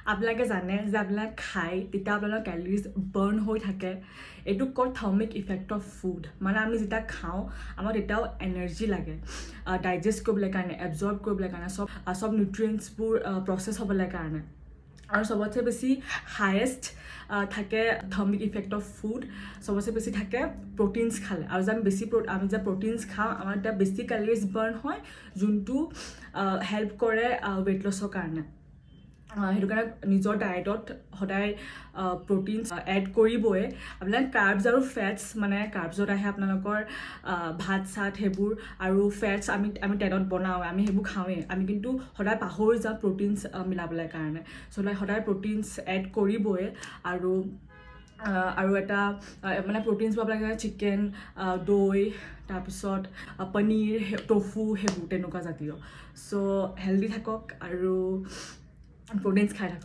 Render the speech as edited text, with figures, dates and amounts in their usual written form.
আপোনালোকে জানে যে আপোনালোকে খায় তেতিয়া আপোনালোকৰ কেলৰিজ বাৰ্ণ হৈ থাকে এইটো কয় থাৰ্মিক ইফেক্ট অফ ফুড মানে আমি যেতিয়া খাওঁ আমাৰ তেতিয়াও এনাৰ্জি লাগে ডাইজেষ্ট কৰিবলৈ কাৰণে এবজৰ্ব কৰিবলৈ কাৰণে চব নিউট্ৰিয়েণ্টছবোৰ প্ৰচেছ হ'বলৈ কাৰণে আৰু চবতছে বেছি হায়েষ্ট থাকে থাৰ্মিক ইফেক্ট অফ ফুড চবতছে বেছি থাকে প্ৰটিনছ খালে আৰু যে আমি যে প্ৰটিনছ খাওঁ আমাৰ এতিয়া বেছি কেলৰিজ বাৰ্ণ হয় যোনটো হেল্প কৰে ৱেইট লছৰ কাৰণে সেইটো কাৰণে নিজৰ ডায়েটত সদায় প্ৰটিনছ এড কৰিবই আপোনালোকে কাৰ্বছ আৰু ফেটছ মানে কাৰ্বছত আহে আপোনালোকৰ ভাত চাত সেইবোৰ আৰু ফেটছ আমি তেলত বনাওঁ আমি সেইবোৰ খাওঁৱেই আমি কিন্তু সদায় পাহৰি যাওঁ প্ৰটিনছ মিলাবলৈ কাৰণে সদায় প্ৰটিনছ এড কৰিবই আৰু এটা মানে প্ৰটিনছ পাব লাগে চিকেন দৈ তাৰপিছত পনীৰ টফু সেইবোৰ তেনেকুৱা জাতীয় চ' হেল্ডি থাকক আৰু প্ৰটিনছ খাই থাকক